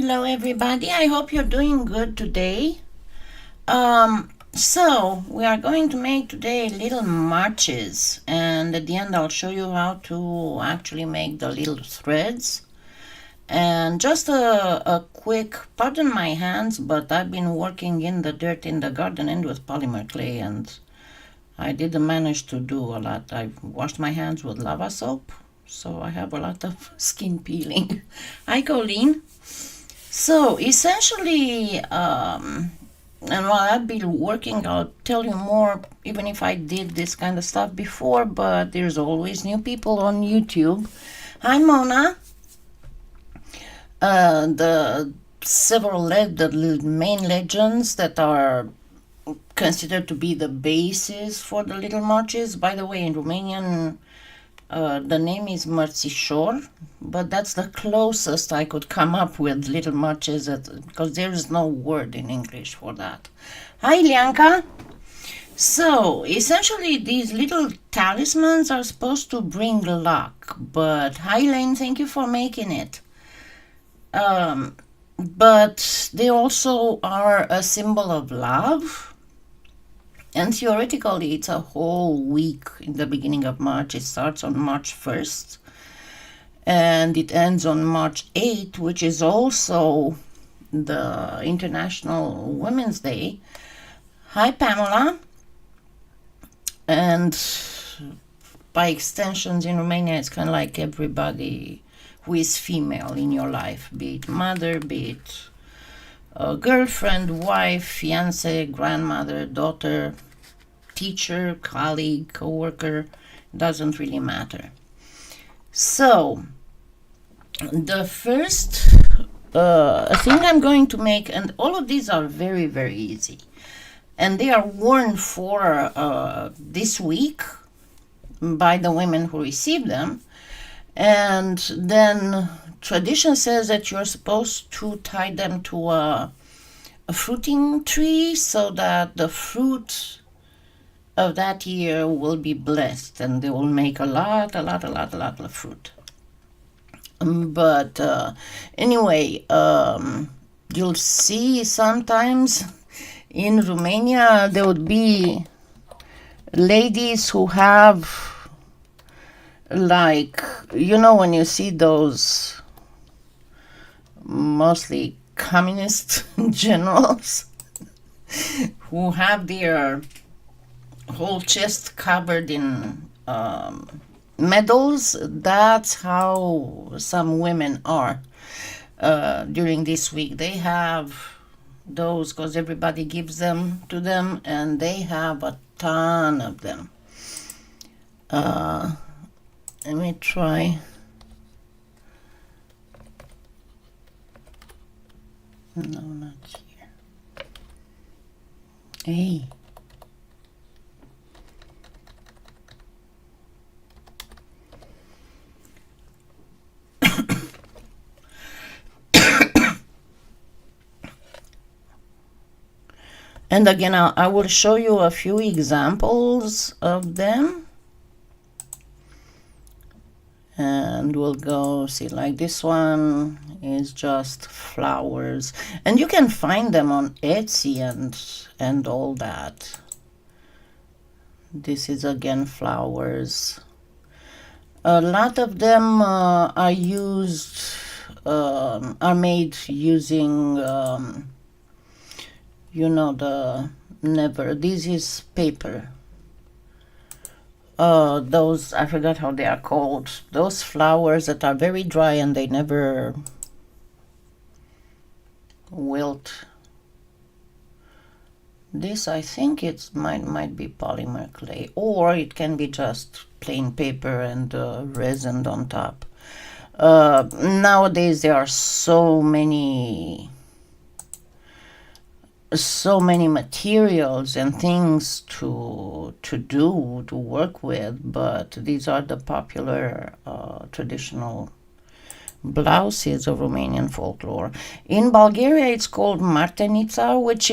Hello everybody, I hope you're doing good today. So we are going to make today little marches, and at the end I'll show you how to actually make the little threads. And just a quick, pardon my hands, but I've been working in the dirt in the garden and with polymer clay, and I didn't manage to do a lot. I washed my hands with lava soap, so I have a lot of skin peeling. Hi Colleen. So essentially, and while I've been working, I'll tell you more, even if I did this kind of stuff before, but there's always new people on YouTube. Hi Mona. The the main legends that are considered to be the basis for the little marches. By the way, in Romanian, the name is Martisor, but that's the closest I could come up with little marches, because there is no word in English for that. Hi, Lianka. So, essentially, these little talismans are supposed to bring luck, but hi, Lane, thank you for making it. But they also are a symbol of love. And theoretically, it's a whole week in the beginning of March. It starts on March 1st and it ends on March 8th, which is also the International Women's Day. Hi, Pamela. And by extensions in Romania, it's kind of like everybody who is female in your life, be it mother, be it a girlfriend, wife, fiance, grandmother, daughter, teacher, colleague, co-worker, doesn't really matter. So, the first thing I'm going to make, and all of these are very, very easy, and they are worn for this week by the women who receive them, and then tradition says that you're supposed to tie them to a fruiting tree so that the fruit of that year will be blessed and they will make a lot of fruit. But anyway, you'll see sometimes in Romania there would be ladies who have, like, you know, when you see those mostly communist generals who have their whole chest covered in medals, that's how some women are during this week. They have those because everybody gives them to them, and they have a ton of them. Let me try. No, not here. Hey. And again, I will show you a few examples of them. And we'll go see, like this one is just flowers, and you can find them on Etsy and all that. This is again flowers. A lot of them are made using you know, this is paper. Those, I forgot how they are called, those flowers that are very dry and they never wilt. This, I think it might be polymer clay, or it can be just plain paper and resin on top. Nowadays there are so many materials and things to work with, but these are the popular traditional blouses of Romanian folklore. In Bulgaria it's called martenica, which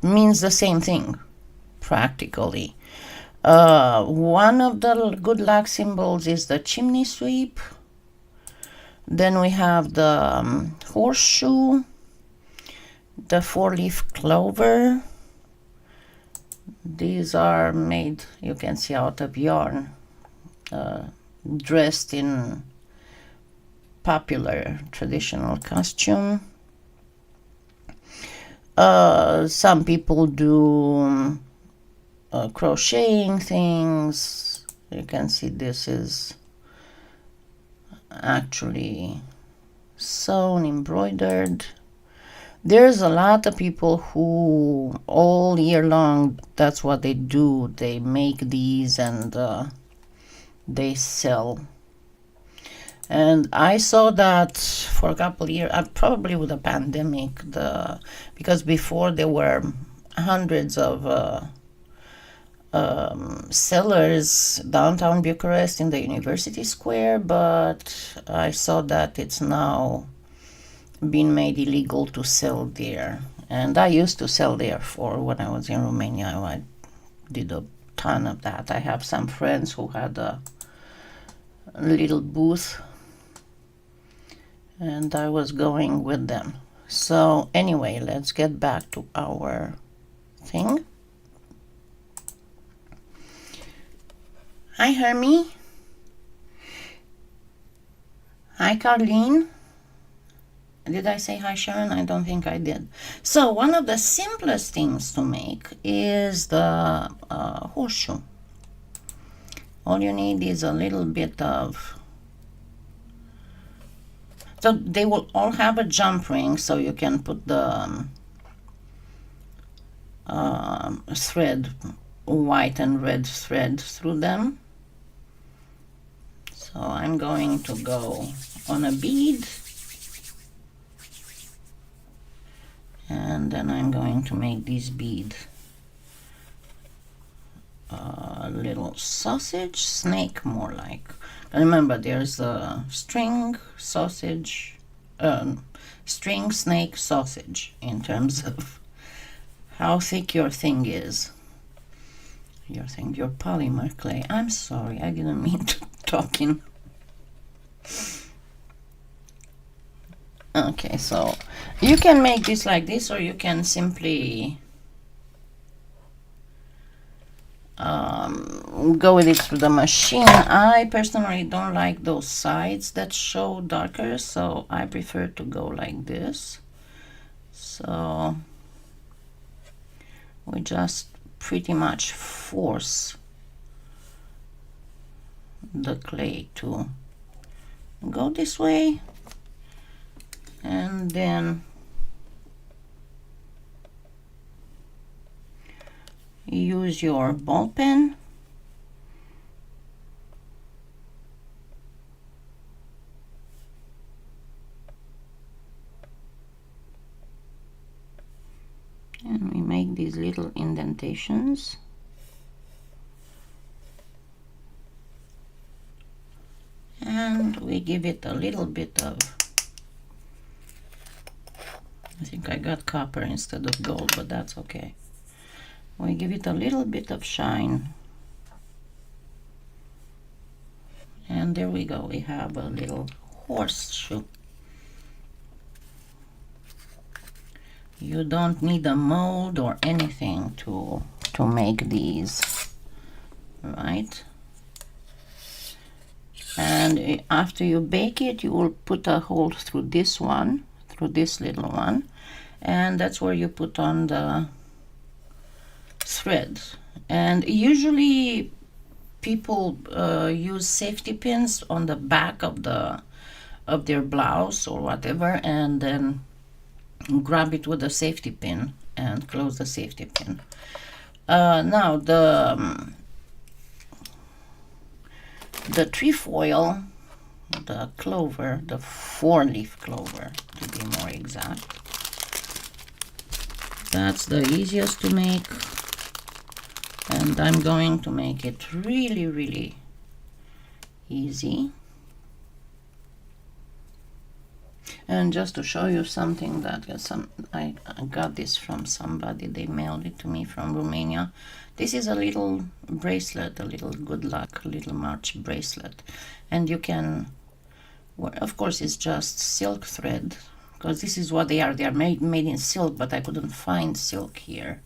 means the same thing practically. One of the good luck symbols is the chimney sweep. Then we have the horseshoe, the 4-leaf clover. These are made, you can see, out of yarn, dressed in popular traditional costume. Some people do crocheting things. You can see this is actually sewn, embroidered. There's a lot of people who all year long, that's what they do. They make these and they sell. And I saw that for a couple of years, probably with the pandemic, because before there were hundreds of sellers downtown Bucharest in the University Square, but I saw that it's now been made illegal to sell there. And I used to sell there when I was in Romania. I did a ton of that. I have some friends who had a little booth, and I was going with them. So anyway, let's get back to our thing. Hi, Hermie. Hi, Carlene. Did I say hi, Sharon? I don't think I did. So one of the simplest things to make is the horseshoe. All you need is a little bit of... So they will all have a jump ring, so you can put the thread, white and red thread through them. So I'm going to go on a bead. And then I'm going to make this bead a little sausage, snake more like. Remember, there's a string, sausage, string, snake, sausage in terms of how thick your thing is. Your polymer clay. I'm sorry, I didn't mean to talk in. Okay, so you can make this like this, or you can simply go with it through the machine. I personally don't like those sides that show darker, so I prefer to go like this. So we just pretty much force the clay to go this way, and then use your ball pen and we make these little indentations. And we give it a little bit of, I think I got copper instead of gold, but that's okay. We give it a little bit of shine. And there we go, we have a little horseshoe. You don't need a mold or anything to make these, right? And after you bake it, you will put a hole through this one, through this little one, and that's where you put on the thread. And usually people use safety pins on the back of their blouse or whatever, and then grab it with a safety pin and close the safety pin. Now the trefoil, the clover, the 4-leaf clover to be more exact, that's the easiest to make, and I'm going to make it really, really easy. And just to show you something that I got this from somebody, they mailed it to me from Romania. This is a little bracelet, a little good luck, little March bracelet, and you can Well, of course, it's just silk thread, because this is what they are. They are made in silk, but I couldn't find silk here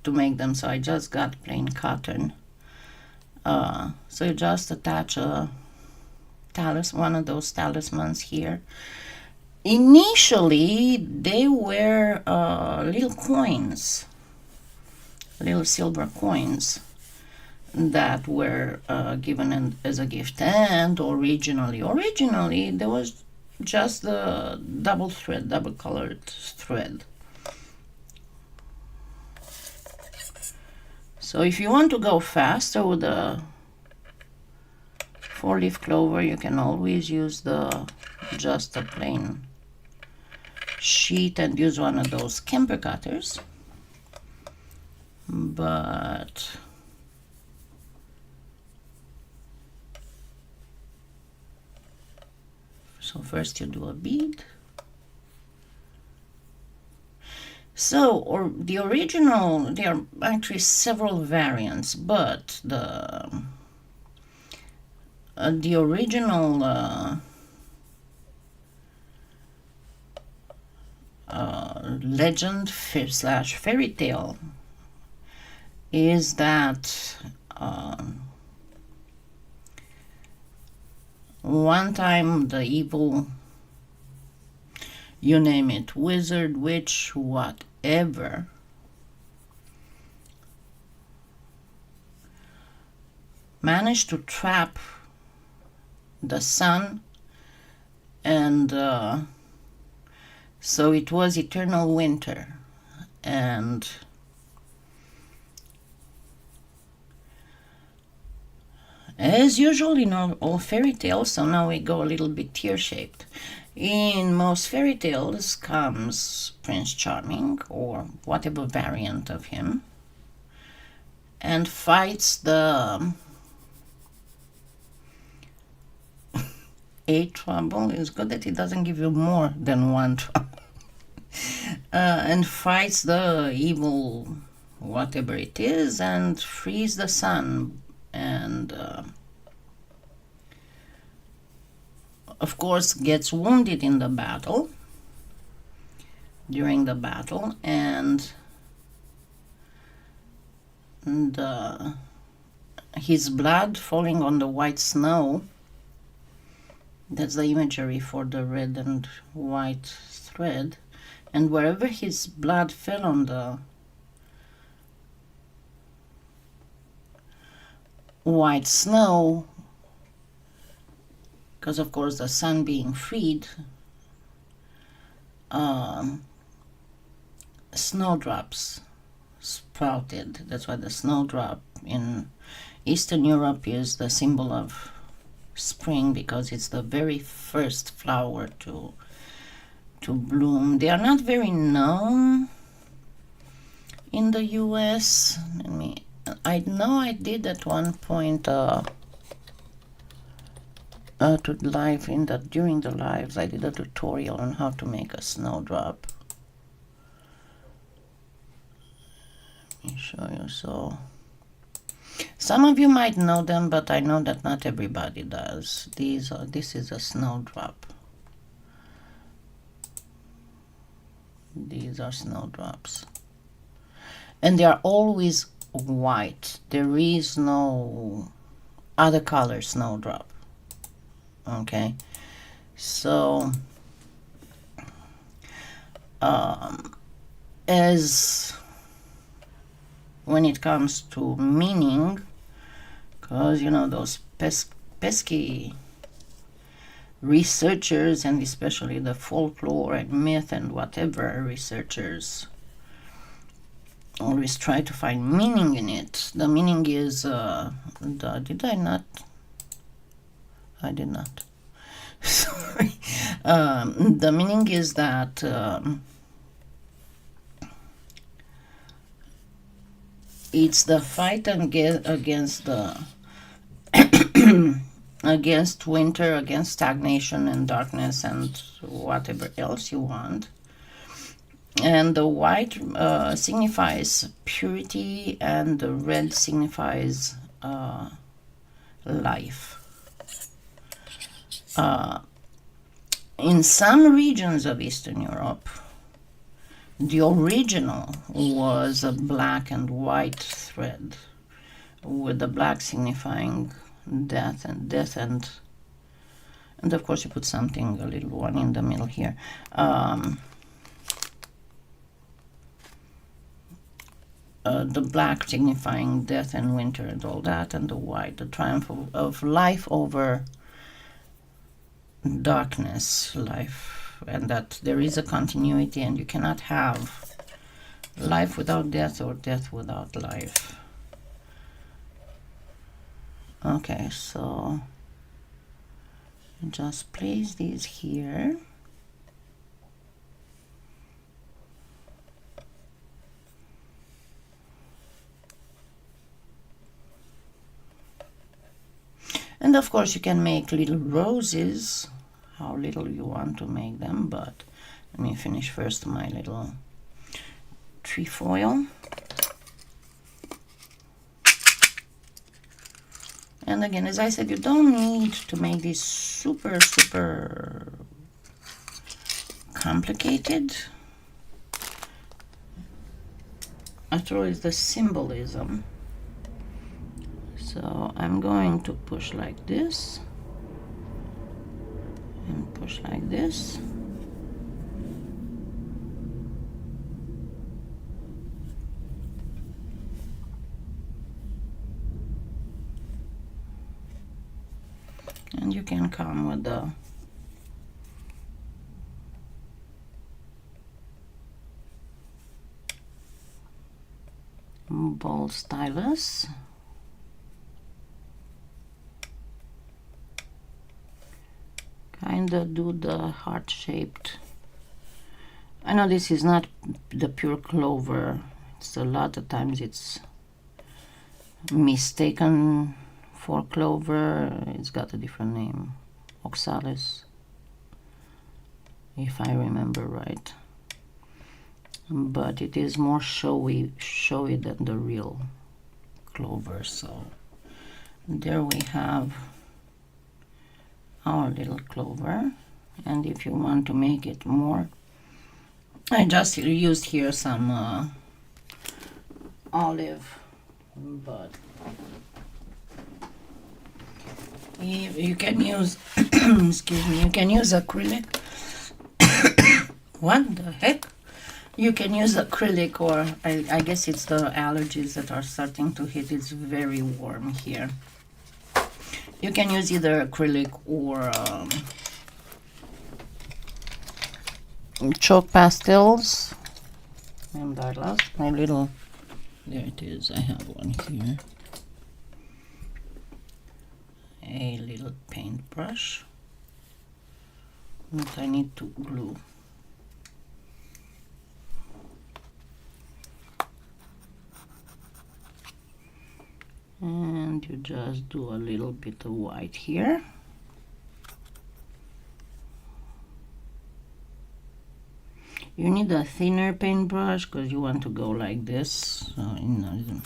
to make them, so I just got plain cotton. So you just attach a one of those talismans here. Initially, they were little coins, little silver coins that were given as a gift. And originally there was just the double colored thread. So if you want to go faster with a 4-leaf clover, you can always use just a plain sheet and use one of those camper cutters. But so first you do a bead. So, or the original, there are actually several variants, but the original legend slash fairy tale is that one time the evil, you name it, wizard, witch, whatever, managed to trap the sun, and so it was eternal winter. And as usual in all fairy tales, so now we go a little bit tear-shaped. In most fairy tales comes Prince Charming, or whatever variant of him, and fights the a trouble. It's good that it doesn't give you more than one trouble. And fights the evil, whatever it is, and frees the sun. And of course gets wounded in the battle, during the battle, and his blood falling on the white snow. That's the imagery for the red and white thread. And wherever his blood fell on the white snow, because of course the sun being freed, snowdrops sprouted. That's why the snowdrop in Eastern Europe is the symbol of spring, because it's the very first flower to bloom. They are not very known in the US. I know I did at one point during the lives I did a tutorial on how to make a snowdrop. Let me show you. So some of you might know them, but I know that not everybody does. This is a snowdrop. These are snowdrops, and they are always white. There is no other color snowdrop. Okay, so as when it comes to meaning, because you know those pesky researchers, and especially the folklore and myth and whatever researchers, always try to find meaning in it. The meaning is did I not? I did not. Sorry. The meaning is that it's the fight against the against winter, against stagnation and darkness and whatever else you want. And the white signifies purity, and the red signifies life. In some regions of Eastern Europe, the original was a black and white thread, with the black signifying death, and of course you put something, a little one in the middle here. The black signifying death and winter and all that, and the white, the triumph of life over darkness, life, and that there is a continuity, and you cannot have life without death or death without life. Okay, so just place these here. And of course you can make little roses, how little you want to make them, but let me finish first my little trefoil. And again, as I said, you don't need to make this super complicated. After all, it's the symbolism. So I'm going to push like this and push like this. And you can come with the ball stylus. Kinda do the heart-shaped. I know this is not the pure clover. It's a lot of times it's mistaken for clover. It's got a different name, oxalis, if I remember right. But it is more showy than the real clover. So there we have our little clover. And if you want to make it more, I just used here some olive, but you can use excuse me, you can use acrylic. What the heck? You can use acrylic, or I guess it's the allergies that are starting to hit. It's very warm here. You can use either acrylic or chalk pastels. And I lost my little, there it is, I have one here. A little paintbrush that I need to glue. And you just do a little bit of white here. You need a thinner paintbrush because you want to go like this, in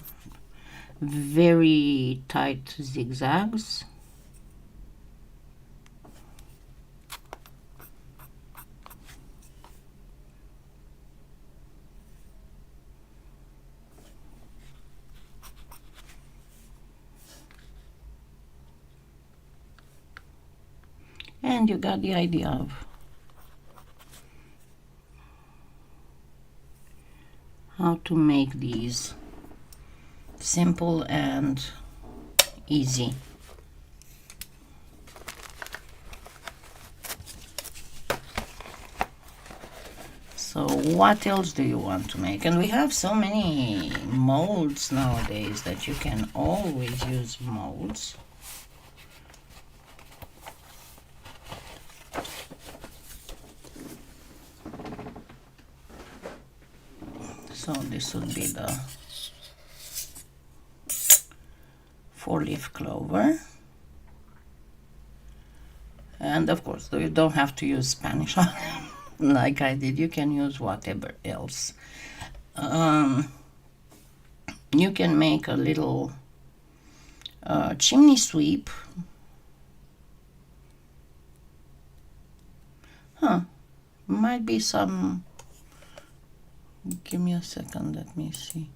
very tight zigzags. And you got the idea of how to make these simple and easy. So what else do you want to make? And we have so many molds nowadays that you can always use molds. So this would be the 4-leaf clover. And of course, you don't have to use Spanish on them like I did. You can use whatever else. You can make a little chimney sweep Might be some. Give me a second, let me see.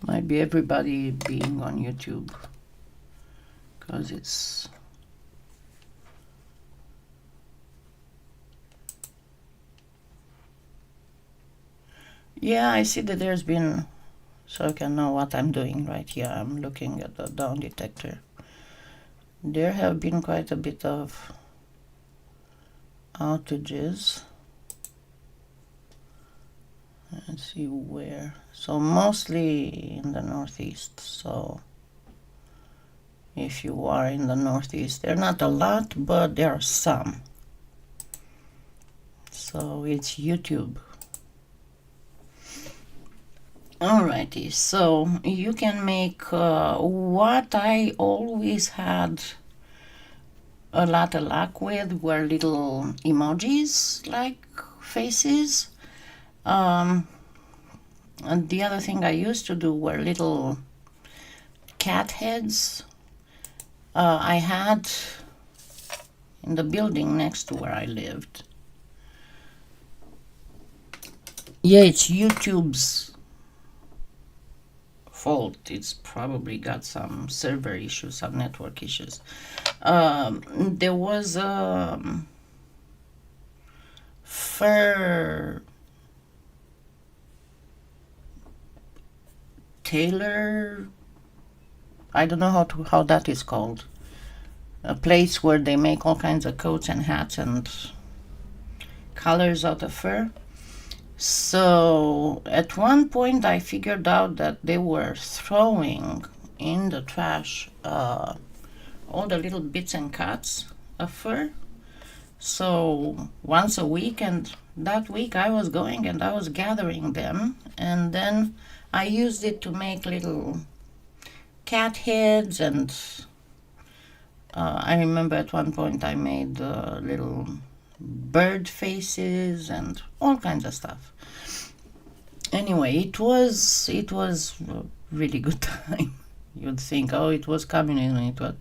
Might be everybody being on YouTube, because it's. Yeah, I see that there's been, so I can know what I'm doing right here. I'm looking at the down detector. There have been quite a bit of outages. Let's see where. So mostly in the Northeast. So if you are in the Northeast, there are not a lot, but there are some. So it's YouTube. Alrighty, so you can make what I always had a lot of luck with were little emojis, like faces. And the other thing I used to do were little cat heads. I had in the building next to where I lived. Yeah, it's YouTube's fault. It's probably got some server issues, some network issues. There was a fur tailor, I don't know how that is called, a place where they make all kinds of coats and hats and colors out of fur. So at one point I figured out that they were throwing in the trash all the little bits and cuts of fur. So once a week, and that week I was going and I was gathering them, and then I used it to make little cat heads, and I remember at one point I made little bird faces and all kinds of stuff. Anyway, it was a really good time. You'd think, oh, it was communism. It was,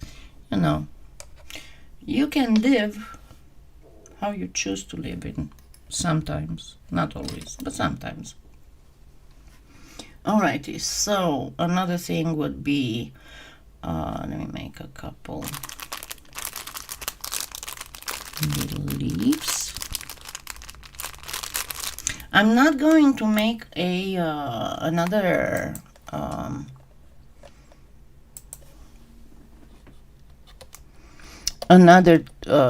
you can live how you choose to live in sometimes, not always, but sometimes. Alrighty, so another thing would be, let me make a couple little leaves. I'm not going to make a another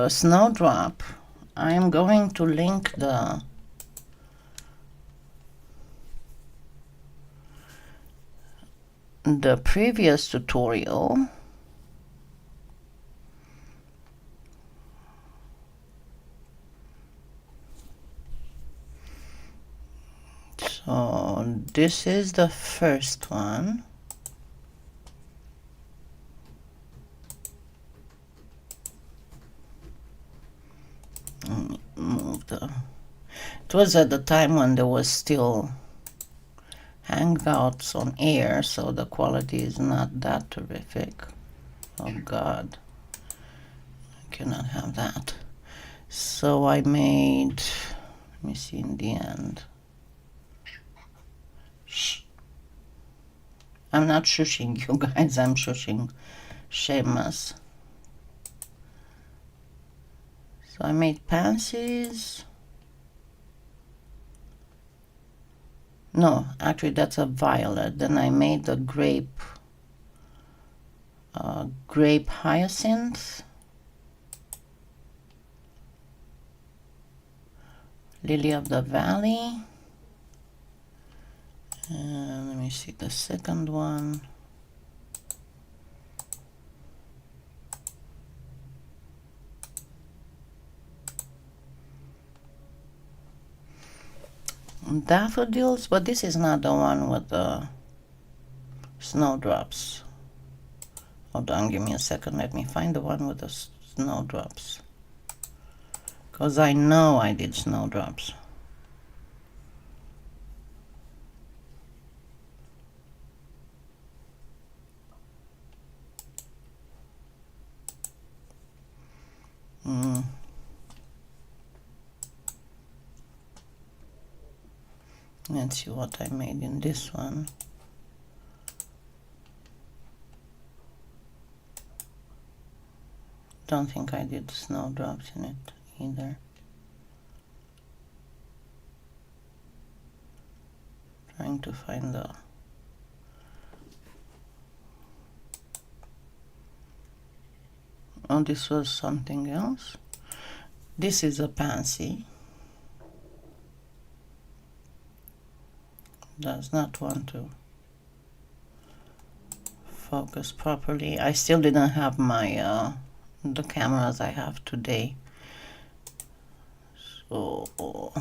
snowdrop. I am going to link the previous tutorial. So this is the first one. Move the. It was at the time when there was still Hangouts on air, so the quality is not that terrific. Oh God, I cannot have that. So I made. Let me see in the end. Shh. I'm not shushing you guys. I'm shushing Seamus. So I made pansies. No, actually that's a violet. Then I made the grape hyacinth, lily of the valley, and let me see the second one. Daffodils, but this is not the one with the snowdrops. Hold on, give me a second. Let me find the one with the snowdrops. because I know I did snowdrops. Let's see what I made in this one. Don't think I did snowdrops in it either. Trying to find the... Oh, this was something else. This is a pansy. Does not want to focus properly. I still didn't have my the cameras I have today. So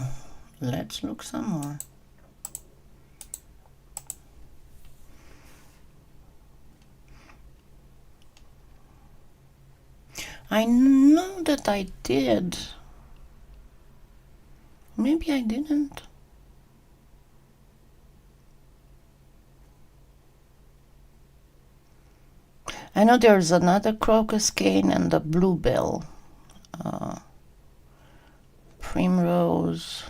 let's look some more. I know that I did. Maybe I didn't. I know there's another crocus cane and the bluebell. Primrose.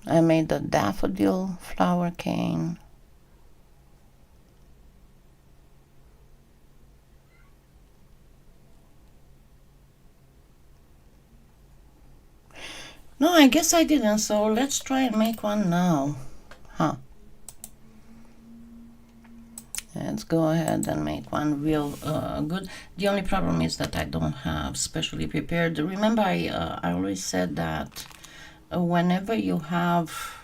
I made the daffodil flower cane. No, I guess I didn't, so let's try and make one now. Huh. Let's go ahead and make one real good. The only problem is that I don't have specially prepared. Remember, I always said that whenever you have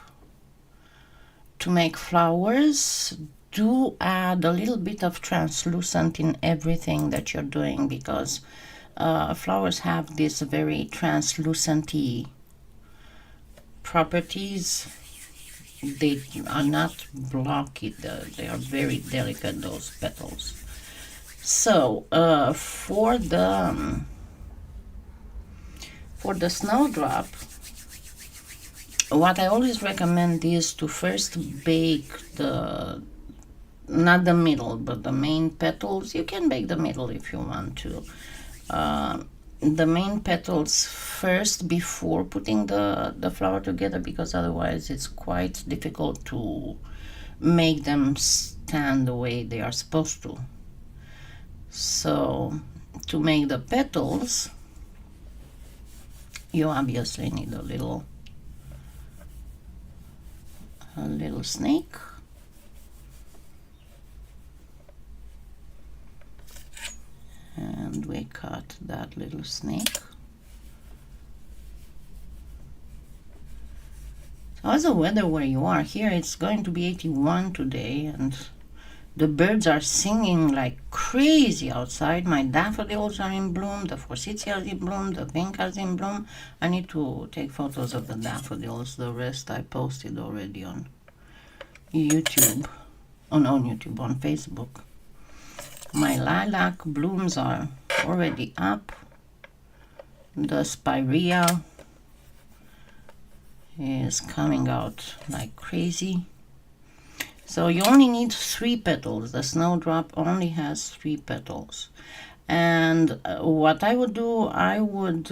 to make flowers, do add a little bit of translucent in everything that you're doing, because flowers have this very translucent-y properties. They are not blocky, they are very delicate, those petals. So for the snowdrop, what I always recommend is to first bake not the middle, but the main petals. You can bake the middle if you want to. The main petals first before putting the flower together, because otherwise it's quite difficult to make them stand the way they are supposed to. So to make the petals, you obviously need a little snake. And we cut that little snake. So how's the weather where you are? Here it's going to be 81 today, and the birds are singing like crazy outside. My daffodils are in bloom, the forsythia is in bloom, the vinca is in bloom. I need to take photos of the daffodils. The rest I posted already on YouTube. On YouTube, on Facebook. My lilac blooms are already up. The spirea is coming out like crazy. So you only need 3 petals. The snowdrop only has 3 petals. And what I would do, I would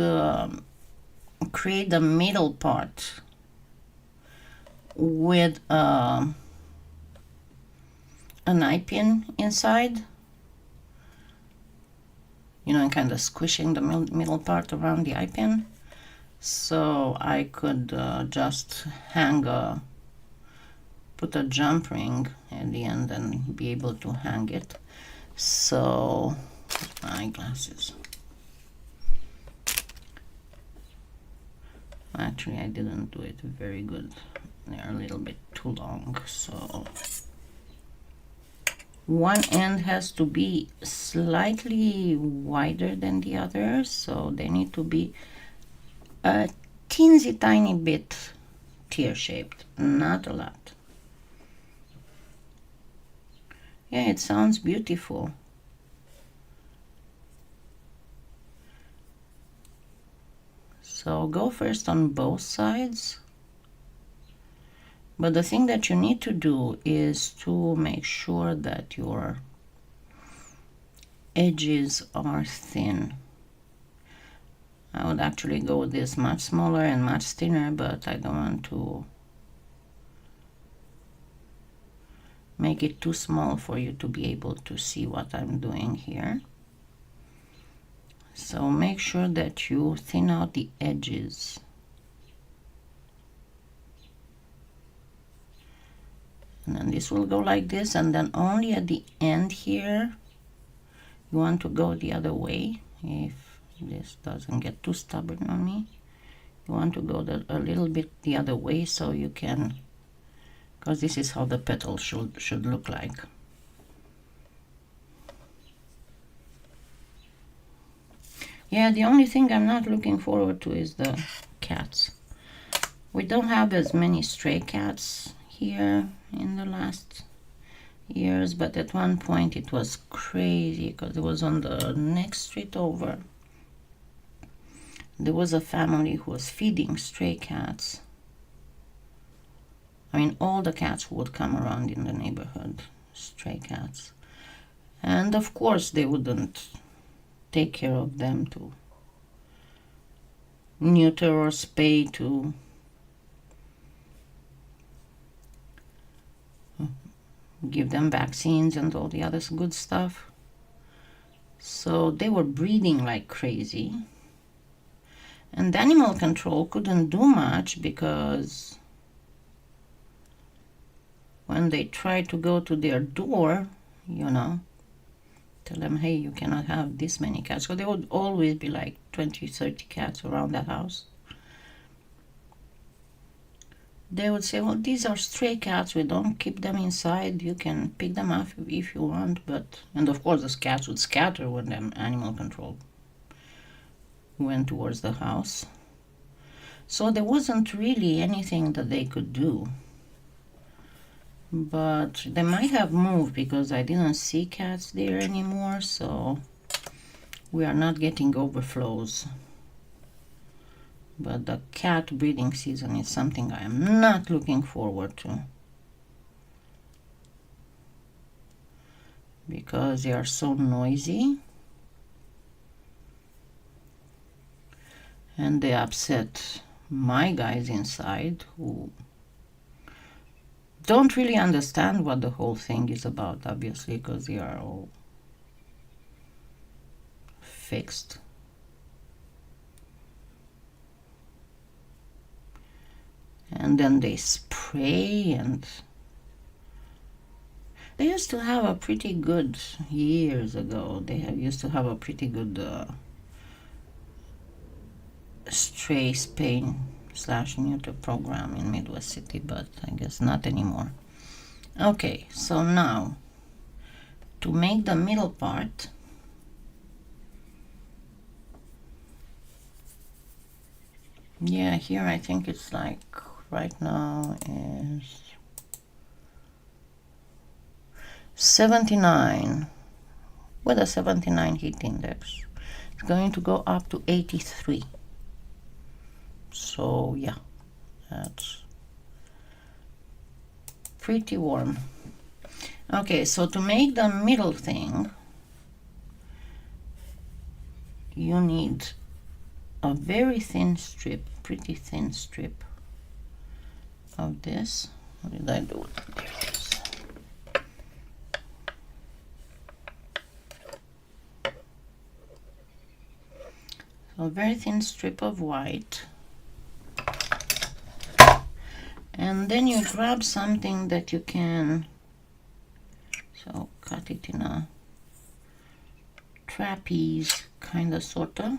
create the middle part with an eye pin inside. You know, and kind of squishing the middle part around the eye pin. So I could just put a jump ring at the end and be able to hang it. So, eyeglasses. Actually, I didn't do it very good. They're a little bit too long, so one end has to be slightly wider than the other, so they need to be a teensy tiny bit tear-shaped, not a lot. Yeah, it sounds beautiful. So go first on both sides. But the thing that you need to do is to make sure that your edges are thin. I would actually go with this much smaller and much thinner, but I don't want to make it too small for you to be able to see what I'm doing here. So make sure that you thin out the edges. And then this will go like this, and then only at the end here you want to go the other way. If this doesn't get too stubborn on me, you want to go a little bit the other way, so you can, because this is how the petal should look like. Yeah, the only thing I'm not looking forward to is the cats. We don't have as many stray cats here in the last years, but at one point it was crazy because it was on the next street over. There was a family who was feeding stray cats. I mean, all the cats who would come around in the neighborhood, stray cats. And of course they wouldn't take care of them, to neuter or spay, to give them vaccines and all the other good stuff. So they were breeding like crazy. And animal control couldn't do much, because when they tried to go to their door, you know, tell them, hey, you cannot have this many cats. So there would always be like 20, 30 cats around that house. They would say, well, these are stray cats, we don't keep them inside, you can pick them up if you want. But, and of course the cats would scatter when the animal control went towards the house. So there wasn't really anything that they could do. But they might have moved, because I didn't see cats there anymore, so we are not getting overflows. But the cat breeding season is something I am not looking forward to, because they are so noisy and they upset my guys inside, who don't really understand what the whole thing is about, obviously, because they are all fixed. And then they spray, and they used to have a pretty good, years ago, used to have a pretty good stray spay / neuter program in Midwest City, but I guess not anymore. Okay, so now to make the middle part, yeah, here I think it's like right now is 79 with a 79 heat index. It's going to go up to 83. So yeah, that's pretty warm. Okay, so to make the middle thing, you need a very thin strip, pretty thin strip of this. What did I do? There it is. So a very thin strip of white. And then you grab something that you can, so cut it in a trapeze kind of sort of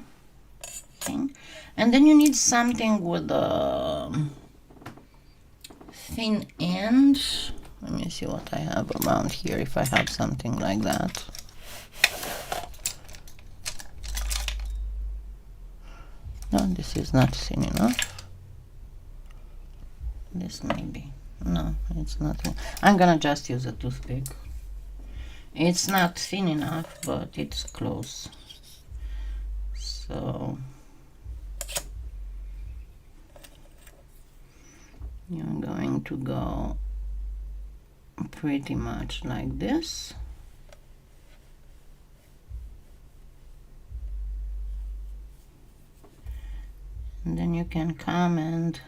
thing. And then you need something with a thin end. Let me see what I have around here, if I have something like that. No, this is not thin enough. This maybe. No, it's not. I'm gonna just use a toothpick. It's not thin enough, but it's close. So You're going to go pretty much like this. And then you can come and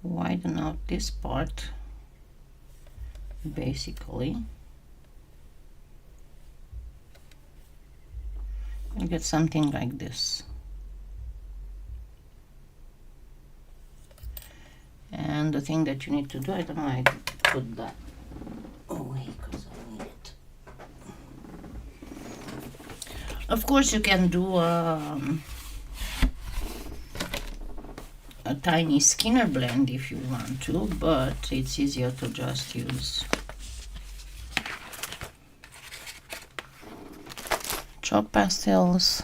widen out this part, basically. You get something like this. And the thing that you need to do, I don't know, I put that away because I need it. Of course, you can do a tiny Skinner blend if you want to, but it's easier to just use chalk pastels.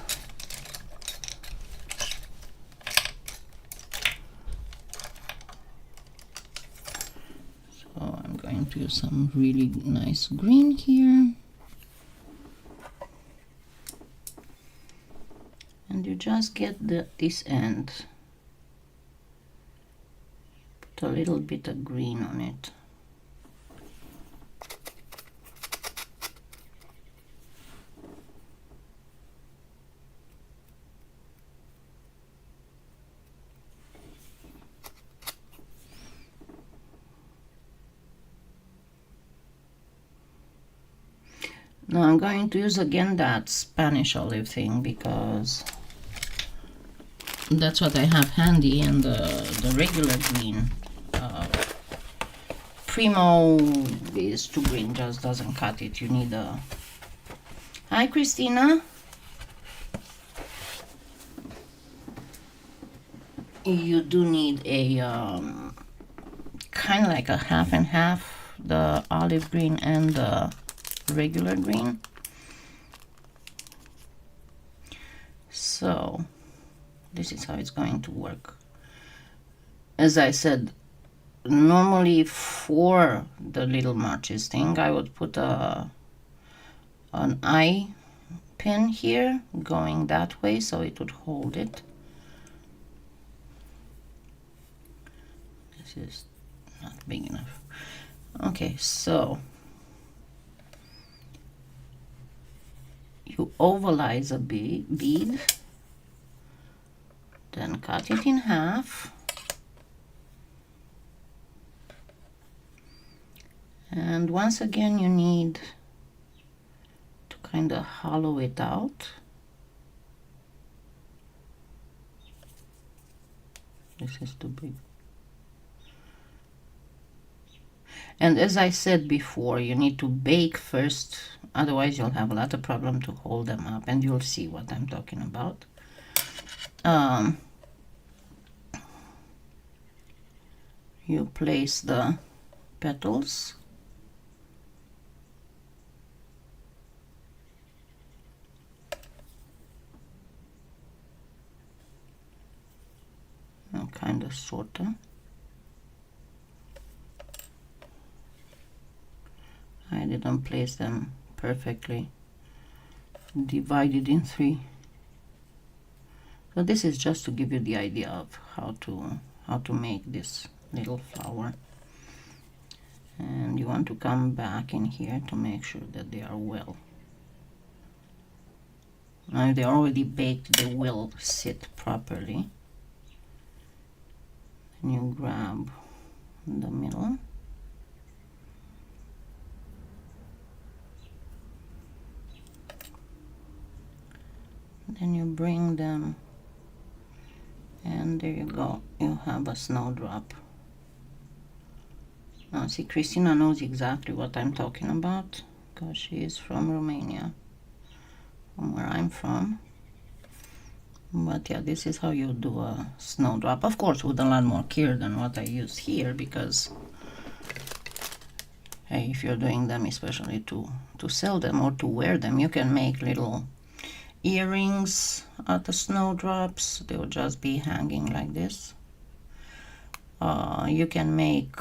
So I'm going to use some really nice green here. And you just get this end. Put a little bit of green on it. Now I'm going to use again that Spanish olive thing because that's what I have handy, and the regular green Primo is too green, just doesn't cut it. You need a... Hi Christina. You do need a kind of like a half and half, the olive green and the regular green. So this is how it's going to work. As I said, normally for the little marches thing, I would put an eye pin here going that way so it would hold it. This is not big enough. Okay, so you ovalize a bead, then cut it in half, and once again you need to kind of hollow it out. This is too big. And as I said before, you need to bake first, otherwise you'll have a lot of problem to hold them up, and you'll see what I'm talking about. You place the petals. Kind of, sorta. I didn't place them perfectly divided in 3. So this is just to give you the idea of how to make this little flower. And you want to come back in here to make sure that they are well. Now if they're already baked, they will sit properly. And you grab the middle. Then you bring them, and there you go, you have a snowdrop. Now see, Christina knows exactly what I'm talking about because she is from Romania, from where I'm from. But yeah, this is how you do a snowdrop, of course with a lot more care than what I use here, because hey, if you're doing them especially to sell them or to wear them, you can make little earrings out of snowdrops. They will just be hanging like this. You can make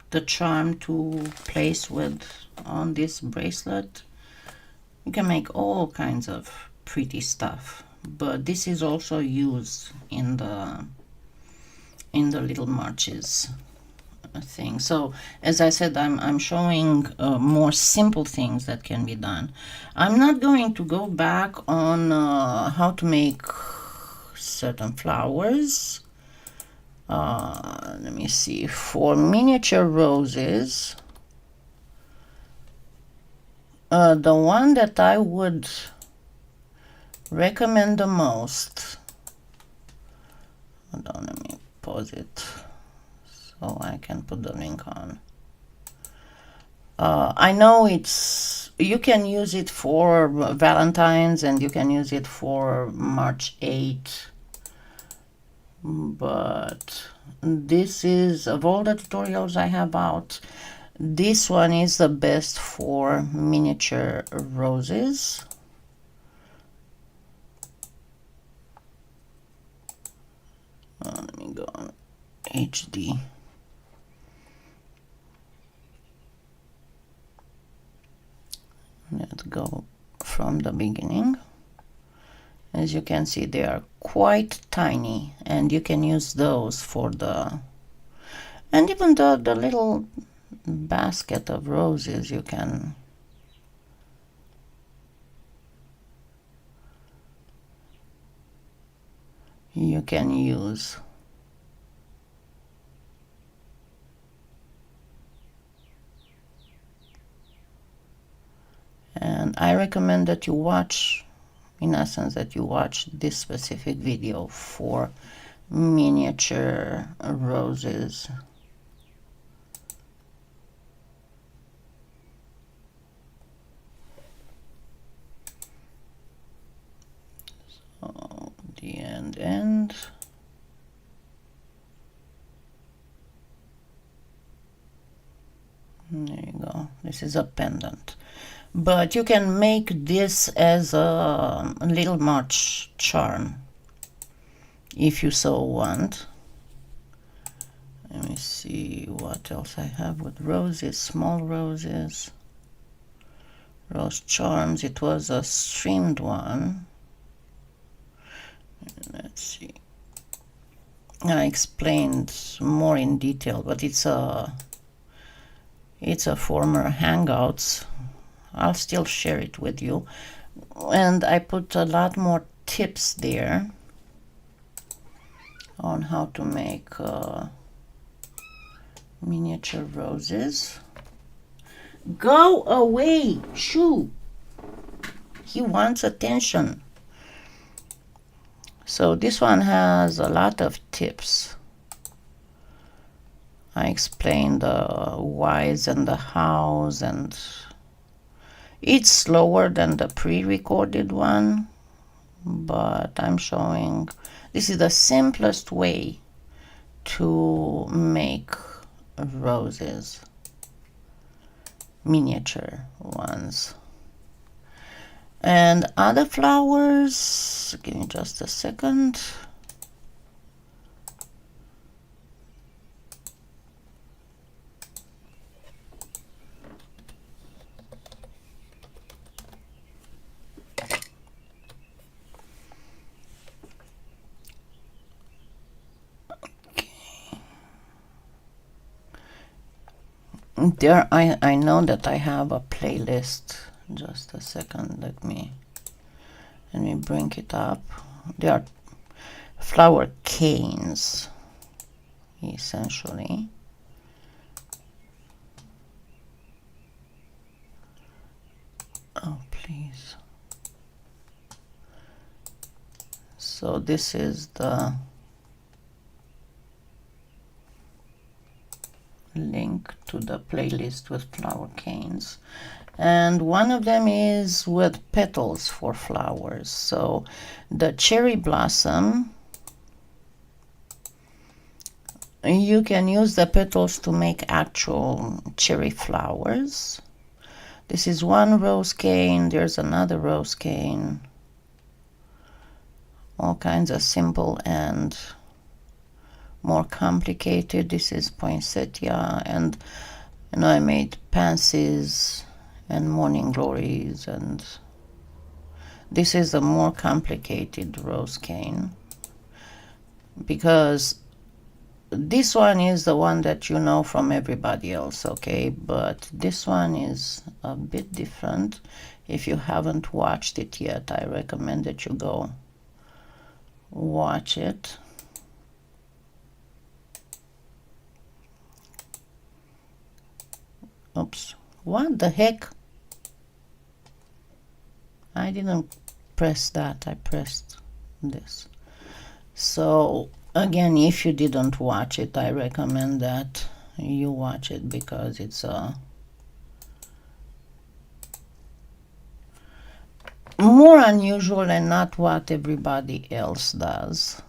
the charm to place with on this bracelet. You can make all kinds of pretty stuff, but this is also used in the in the little marches thing. So as I said, I'm showing more simple things that can be done. I'm not going to go back on how to make certain flowers. Let me see. For miniature roses, the one that I would recommend the most, hold on, let me pause it so I can put the link on. I know you can use it for Valentine's and you can use it for March 8th, but this is, of all the tutorials I have out, this one is the best for miniature roses. Let me go on HD. Let's go from the beginning. As you can see, they are quite tiny, and you can use those for the, and even the little basket of roses you can use. And I recommend that you watch, in essence, that you watch this specific video for miniature roses. So the end. There you go. This is a pendant. But you can make this as a little March charm if you so want. Let me see what else I have with roses, small roses, rose charms. It was a streamed one. Let's see. I explained more in detail, but it's a former Hangouts. I'll still share it with you, and I put a lot more tips there on how to make miniature roses. Go away, shoo! He wants attention. So this one has a lot of tips. I explained the whys and the hows, and it's slower than the pre-recorded one, but I'm showing this is the simplest way to make roses, miniature ones. And other flowers, give me just a second. There, I know that I have a playlist. Just a second, let me bring it up. They are flower canes, essentially. Oh, please. So this is the link to the playlist with flower canes, and one of them is with petals for flowers. So the cherry blossom, you can use the petals to make actual cherry flowers. This is one rose cane, there's another rose cane, all kinds of simple and more complicated. This is poinsettia, and I made pansies and morning glories, and this is a more complicated rose cane because this one is the one that you know from everybody else, okay? But this one is a bit different. If you haven't watched it yet, I recommend that you go watch it. Oops, what the heck? I didn't press that, I pressed this. So again, if you didn't watch it, I recommend that you watch it because it's more unusual and not what everybody else does.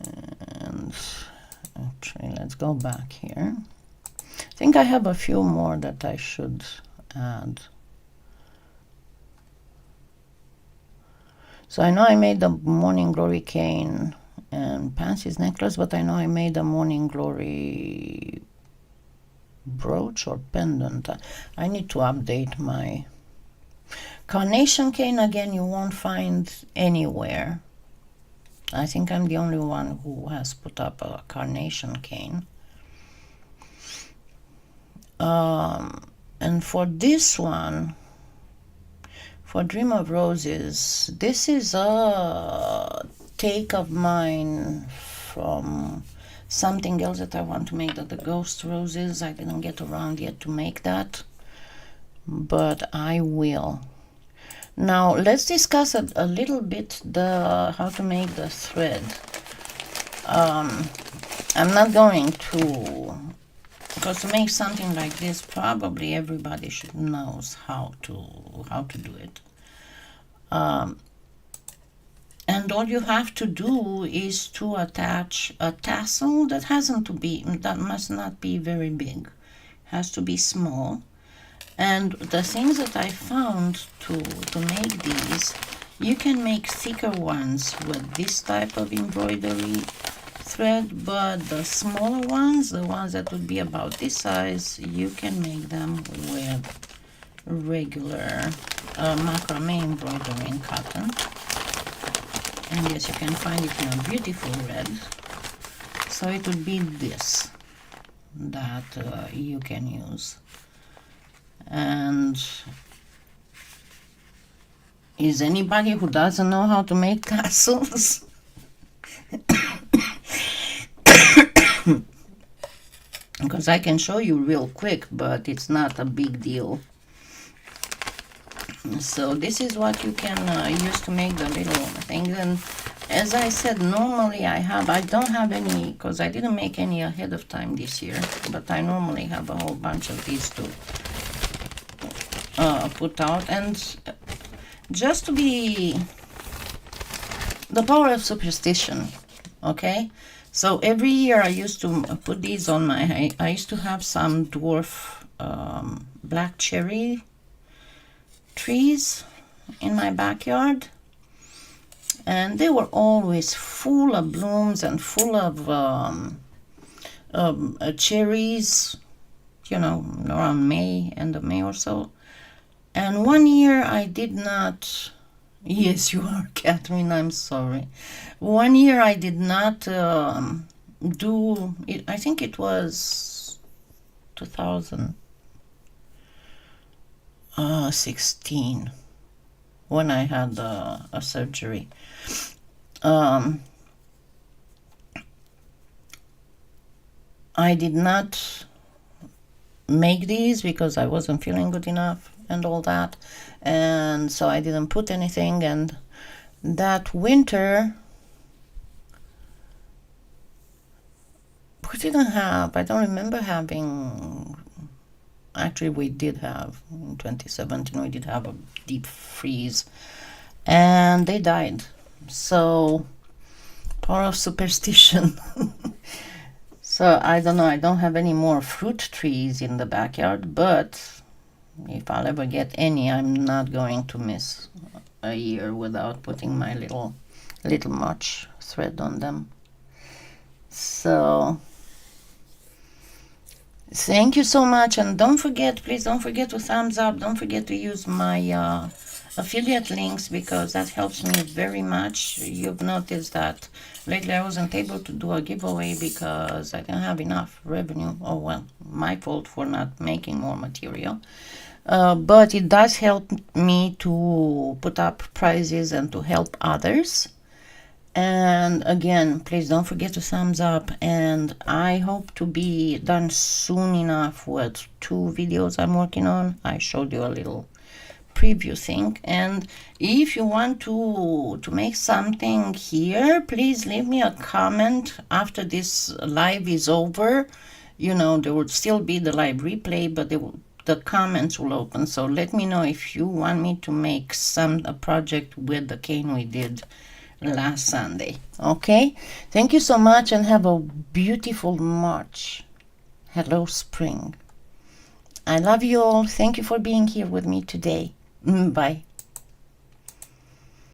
And actually, let's go back here. I think I have a few more that I should add. So I know I made the Morning Glory cane and Pansy's necklace, but I know I made a Morning Glory brooch or pendant. I need to update my carnation cane. Again, you won't find anywhere. I think I'm the only one who has put up a carnation cane. And for this one, for Dream of Roses, this is a take of mine from something else that I want to make, the Ghost Roses. I didn't get around yet to make that, but I will. Now let's discuss a little bit how to make the thread. I'm not going to, because to make something like this, probably everybody should knows how to do it. And all you have to do is to attach a tassel that must not be very big, has to be small. And the things that I found to make these, you can make thicker ones with this type of embroidery thread, but the smaller ones, the ones that would be about this size, you can make them with regular macrame embroidery in cotton. And yes, you can find it in a beautiful red. So it would be this that you can use. And is anybody who doesn't know how to make tassels? Because I can show you real quick, but it's not a big deal. So this is what you can use to make the little things. And as I said, normally I don't have any, because I didn't make any ahead of time this year, but I normally have a whole bunch of these to put out. And just to be the power of superstition, okay? So every year I used to put these on I used to have some dwarf black cherry trees in my backyard, and they were always full of blooms and full of cherries, you know, around May, end of May or so. And one year I did not, yes you are, Catherine, I'm sorry. One year I did not do it. I think it was 2016 when I had a surgery. I did not make these because I wasn't feeling good enough and all that, and so I didn't put anything. And that winter we didn't have, I don't remember having, actually we did have, in 2017 we did have a deep freeze and they died. So power of superstition. So I don't know, I don't have any more fruit trees in the backyard, but if I'll ever get any, I'm not going to miss a year without putting my little March thread on them. So thank you so much, and don't forget, please don't forget to thumbs up, don't forget to use my affiliate links, because that helps me very much. You've noticed that lately I wasn't able to do a giveaway because I didn't have enough revenue. Oh well, my fault for not making more material. But it does help me to put up prizes and to help others. And again, please don't forget to thumbs up, and I hope to be done soon enough with 2 videos I'm working on. I showed you a little preview thing, and if you want to make something here, please leave me a comment after this live is over. You know, there would still be the live replay, but the comments will open, so let me know if you want me to make a project with the cane we did last Sunday. Okay, thank you so much, and have a beautiful March. Hello spring. I love you all. Thank you for being here with me today. Bye.